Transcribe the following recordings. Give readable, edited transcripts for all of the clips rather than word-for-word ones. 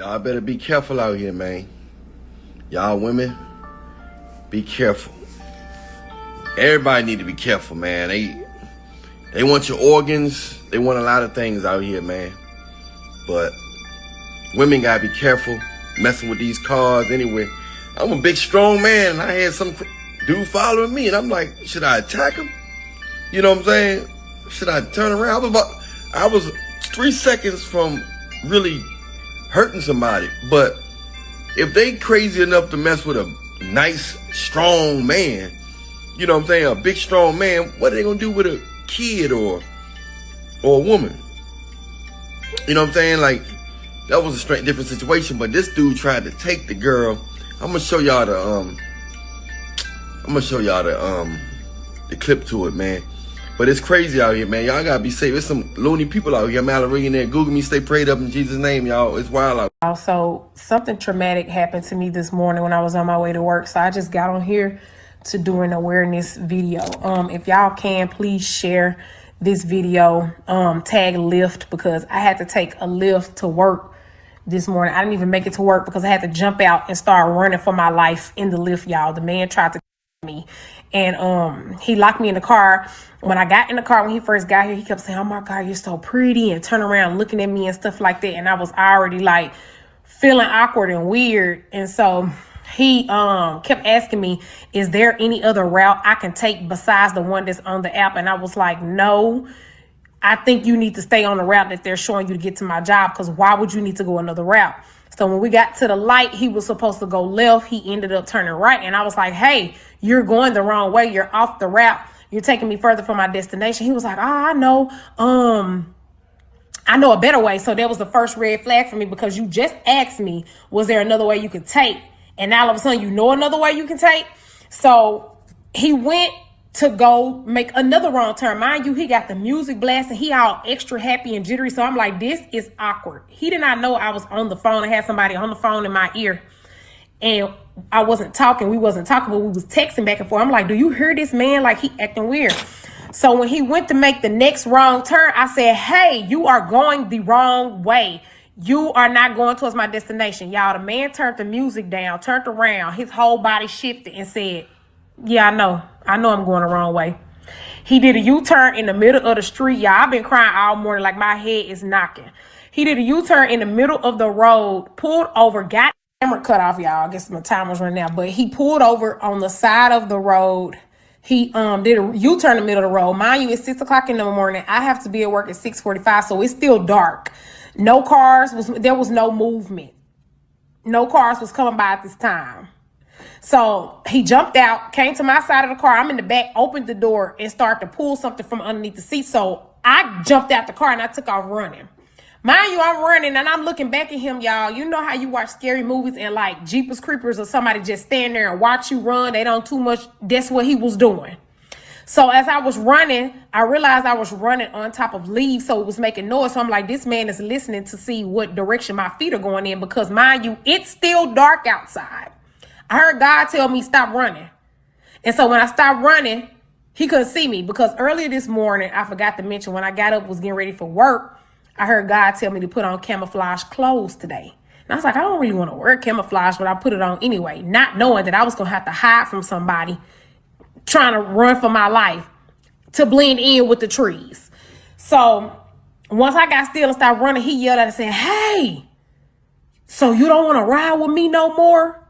Y'all better be careful out here, man. Y'all women, be careful. Everybody need to be careful, man. They want your organs. They want a lot of things out here, man. But women gotta be careful messing with these cars anyway. I'm a big, strong man, and I had some dude following me, and I'm like, should I attack him? You know what I'm saying? Should I turn around? I was 3 seconds from really hurting somebody. But if they crazy enough to mess with a nice, strong man, you know what I'm saying, a big, strong man, what are they gonna do with a kid or a woman? You know what I'm saying? Like, that was a straight different situation. But this dude tried to take the girl. I'm gonna show y'all the clip to it, man. But it's crazy out here, man. Y'all gotta be safe. There's some loony people out here. Mallory in there. Google me. Stay prayed up in Jesus' name, y'all. It's wild out. Also, something traumatic happened to me this morning when I was on my way to work. So I just got on here to do an awareness video. If y'all can, please share this video. Tag Lyft, because I had to take a Lyft to work this morning. I didn't even make it to work because I had to jump out and start running for my life in the Lyft, y'all. The man tried to me, and he locked me in the car. When I got in the car, when he first got here, he kept saying, "Oh my God, you're so pretty," and turn around looking at me and stuff like that. And I was already like feeling awkward and weird. And so he kept asking me, "Is there any other route I can take besides the one that's on the app?" And I was like, "No, I think you need to stay on the route that they're showing you to get to my job, because why would you need to go another route?" So when we got to the light, he was supposed to go left. He ended up turning right. And I was like, "Hey, you're going the wrong way. You're off the route. You're taking me further from my destination." He was like, "Oh, I know. I know a better way." So that was the first red flag for me, because you just asked me, was there another way you could take? And now all of a sudden, you know another way you can take. So he went to go make another wrong turn. Mind you, he got the music blasting. He all extra happy and jittery. So I'm like, this is awkward. He did not know I was on the phone and had somebody on the phone in my ear. And I wasn't talking. We wasn't talking, but we was texting back and forth. I'm like, do you hear this man? Like, he acting weird. So when he went to make the next wrong turn, I said, "Hey, you are going the wrong way. You are not going towards my destination." Y'all, the man turned the music down, turned around. His whole body shifted and said, "Yeah, I know I'm going the wrong way." He did a U-turn in the middle of the street. Y'all, I've been crying all morning like my head is knocking. He did a U-turn in the middle of the road, pulled over, got camera cut off, y'all. I guess my time was running out, but he pulled over on the side of the road. He did a U-turn in the middle of the road. Mind you, it's 6 o'clock in the morning. I have to be at work at 6:45, so it's still dark. No cars, there was no movement. No cars was coming by at this time. So he jumped out, came to my side of the car. I'm in the back, opened the door, and started to pull something from underneath the seat. So I jumped out the car and I took off running. Mind you, I'm running and I'm looking back at him, y'all. You know how you watch scary movies and like Jeepers Creepers or somebody just stand there and watch you run. They don't too much. That's what he was doing. So as I was running, I realized I was running on top of leaves, so it was making noise. So I'm like, this man is listening to see what direction my feet are going in, because mind you, it's still dark outside. I heard God tell me stop running. And so when I stopped running, he couldn't see me, because earlier this morning, I forgot to mention, when I got up, was getting ready for work, I heard God tell me to put on camouflage clothes today. And I was like, I don't really want to wear camouflage, but I put it on anyway, not knowing that I was going to have to hide from somebody trying to run for my life to blend in with the trees. So once I got still and stopped running, he yelled at and said, "Hey, so you don't want to ride with me no more?"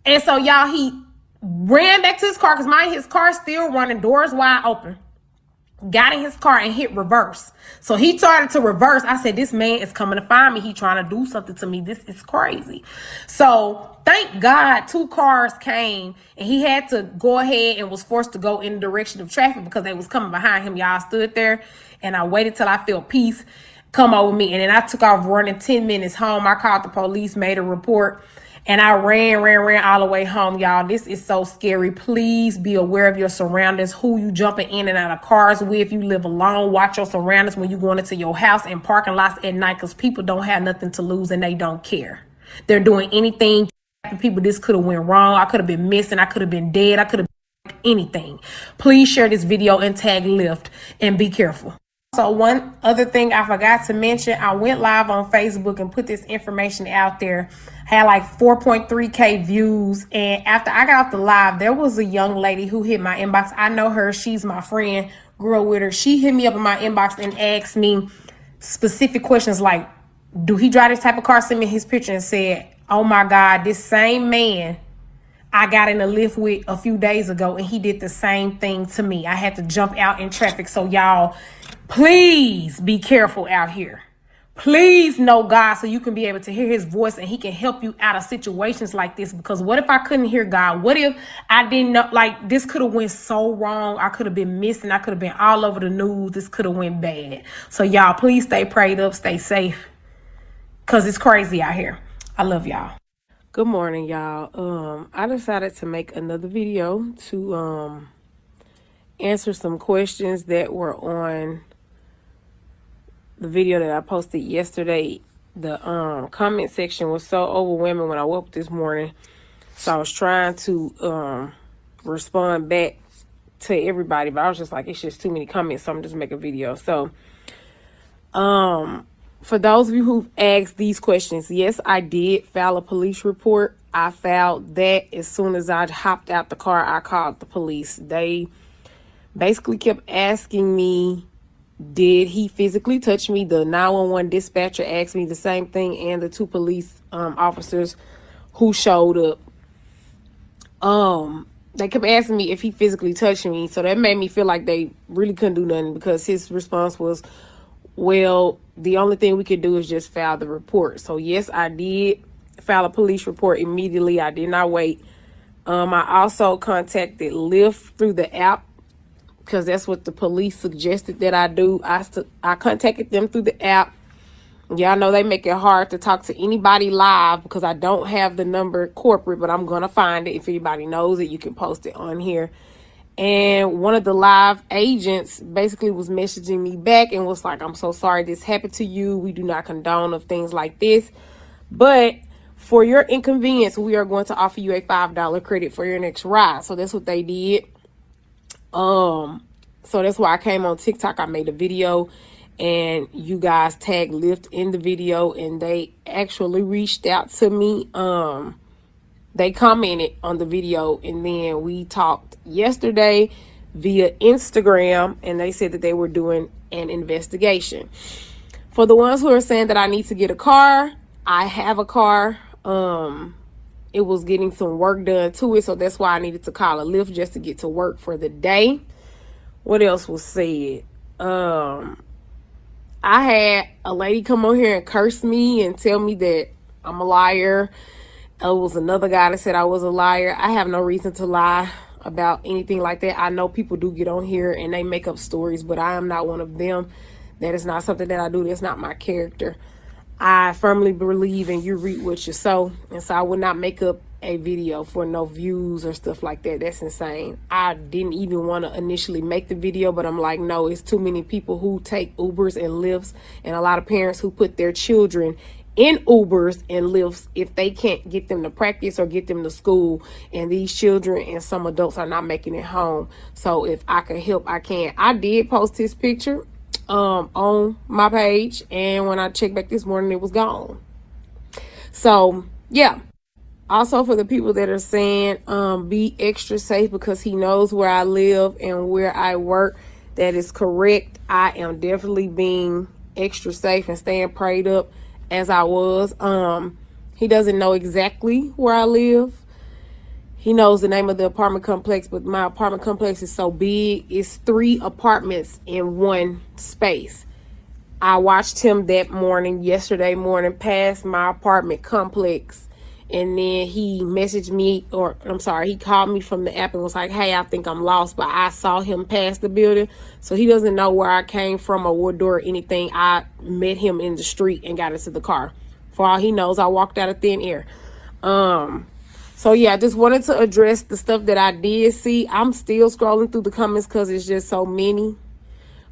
And so, y'all, he ran back to his car, because his car's still running, doors wide open. Got in his car and hit reverse. So he started to reverse. I said, this man is coming to find me. He trying to do something to me. This is crazy. So thank God 2 cars came, and he had to go ahead and was forced to go in the direction of traffic because they was coming behind him. Y'all, stood there and I waited till I felt peace come over me. And then I took off running 10 minutes home. I called the police, made a report. And I ran all the way home, y'all. This is so scary. Please be aware of your surroundings, who you jumping in and out of cars with. If you live alone, watch your surroundings when you going into your house and parking lots at night, because people don't have nothing to lose and they don't care. They're doing anything. People, this could have went wrong. I could have been missing. I could have been dead. I could have been anything. Please share this video and tag Lyft, and be careful. So one other thing I forgot to mention, I went live on Facebook and put this information out there. Had like 4.3K views. And after I got off the live, there was a young lady who hit my inbox. I know her. She's my friend. Grew up with her. She hit me up in my inbox and asked me specific questions like, do he drive this type of car? Sent me his picture and said, oh my God, this same man I got in a lift with a few days ago, and he did the same thing to me. I had to jump out in traffic. So y'all, please be careful out here. Please know God so you can be able to hear his voice and he can help you out of situations like this. Because what if I couldn't hear God? What if I didn't know? Like, this could have went so wrong. I could have been missing. I could have been all over the news. This could have went bad. So y'all, please stay prayed up, stay safe, because it's crazy out here. I love y'all. Good morning, y'all. I decided to make another video to answer some questions that were on the video that I posted yesterday. The comment section was so overwhelming when I woke up this morning, so I was trying to respond back to everybody, but I was just like, it's just too many comments, so I'm just making a video. So for those of you who've asked these questions, yes, I did file a police report. I filed that as soon as I hopped out the car. I called the police. They basically kept asking me, did he physically touch me? The 911 dispatcher asked me the same thing, and the two police officers who showed up. They kept asking me if he physically touched me, so that made me feel like they really couldn't do nothing, because his response was, well, the only thing we could do is just file the report. So yes, I did file a police report immediately. I did not wait. I also contacted Lyft through the app, because that's what the police suggested that I do. I contacted them through the app. Y'all know they make it hard to talk to anybody live because I don't have the number corporate, but I'm gonna find it. If anybody knows it, you can post it on here. And one of the live agents basically was messaging me back and was like, I'm so sorry this happened to you. We do not condone of things like this, but for your inconvenience, we are going to offer you a $5 credit for your next ride. So that's what they did. So that's why I came on TikTok. I made a video and you guys tagged Lyft in the video, and they actually reached out to me. They commented on the video, and then we talked yesterday via Instagram, and they said that they were doing an investigation. For the ones who are saying that I need to get a car, I have a car. It was getting some work done to it, so that's why I needed to call a Lyft just to get to work for the day. What else was said? I had a lady come on here and curse me and tell me that I'm a liar. It was another guy that said I was a liar. I have no reason to lie about anything like that. I know people do get on here and they make up stories, but I am not one of them. That is not something that I do. That's not my character. I firmly believe in you reap what you sow, and so I would not make up a video for no views or stuff like that. That's insane. I didn't even want to initially make the video, but I'm like, no, it's too many people who take Ubers and Lyfts, and a lot of parents who put their children in Ubers and Lyfts if they can't get them to practice or get them to school, and these children and some adults are not making it home. So if I can help, I can. I did post his picture on my page, and when I checked back this morning, it was gone. So yeah. Also, for the people that are saying be extra safe because he knows where I live and where I work, that is correct. I am definitely being extra safe and staying prayed up as I was. He doesn't know exactly where I live. He knows the name of the apartment complex, but my apartment complex is so big. It's 3 apartments in one space. I watched him that morning, yesterday morning, past my apartment complex. And then he messaged me, or I'm sorry, he called me from the app and was like, hey, I think I'm lost, but I saw him pass the building. So he doesn't know where I came from or what door or anything. I met him in the street and got into the car. For all he knows, I walked out of thin air. So yeah, I just wanted to address the stuff that I did see. I'm still scrolling through the comments because it's just so many.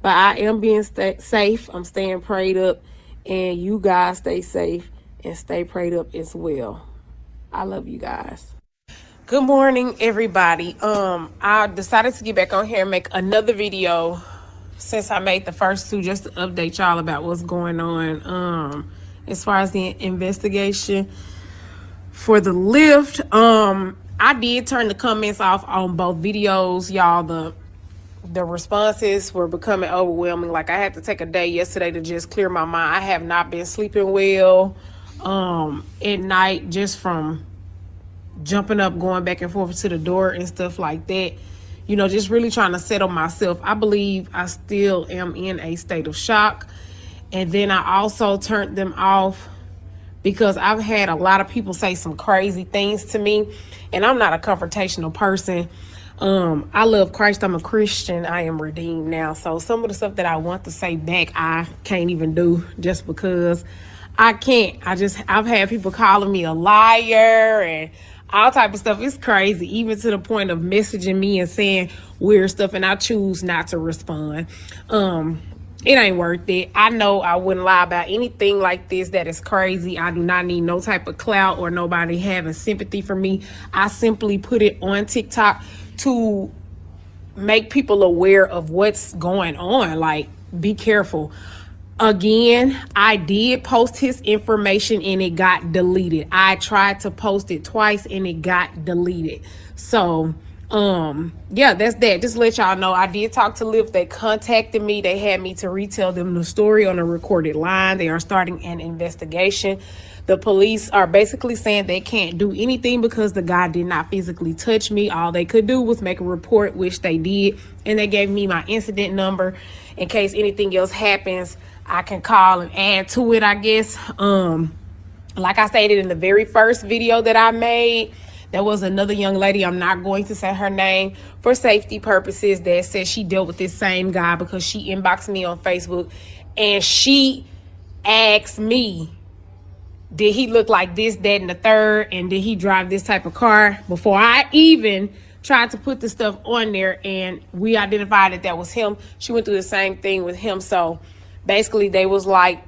But I am being safe. I'm staying prayed up. And you guys stay safe and stay prayed up as well. I love you guys. Good morning, everybody. I decided to get back on here and make another video since I made the first two, just to update y'all about what's going on. As far as the investigation for the lift, I did turn the comments off on both videos, y'all. The responses were becoming overwhelming. Like, I had to take a day yesterday to just clear my mind. I have not been sleeping well at night, just from jumping up, going back and forth to the door and stuff like that. You know, just really trying to settle myself. I believe I still am in a state of shock. And then I also turned them off because I've had a lot of people say some crazy things to me, and I'm not a confrontational person. I love Christ. I'm a Christian. I am redeemed now. So some of the stuff that I want to say back, I can't even do, just because I can't. I've had people calling me a liar and all type of stuff. It's crazy, even to the point of messaging me and saying weird stuff, and I choose not to respond. It ain't worth it. I know I wouldn't lie about anything like this that is crazy. I do not need no type of clout or nobody having sympathy for me. I simply put it on TikTok to make people aware of what's going on. Like, be careful. Again, I did post his information and it got deleted. I tried to post it twice and it got deleted. So yeah, that's that. Just to let y'all know, I did talk to Lyft. They contacted me. They had me to retell them the story on a recorded line. They are starting an investigation. The police are basically saying they can't do anything because the guy did not physically touch me. All they could do was make a report, which they did, and they gave me my incident number in case anything else happens. I can call and add to it, I guess. Like I stated in the very first video that I made, there was another young lady, I'm not going to say her name for safety purposes, that said she dealt with this same guy because she inboxed me on Facebook, and she asked me, did he look like this, that, and the third, and did he drive this type of car, before I even tried to put the stuff on there, and we identified that was him. She went through the same thing with him. So basically they was like,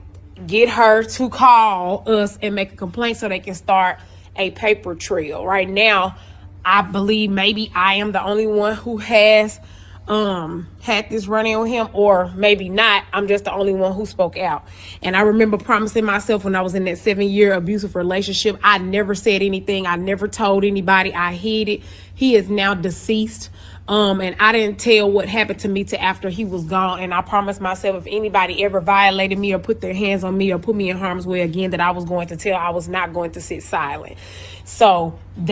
get her to call us and make a complaint so they can start a paper trail. Right now, I believe maybe I am the only one who has had this run-in with him, or maybe not. I'm just the only one who spoke out. And I remember promising myself when I was in that 7-year abusive relationship, I never said anything. I never told anybody. I hid it. He is now deceased. And I didn't tell what happened to me till after he was gone. And I promised myself if anybody ever violated me or put their hands on me or put me in harm's way again, that I was going to tell. I was not going to sit silent. So that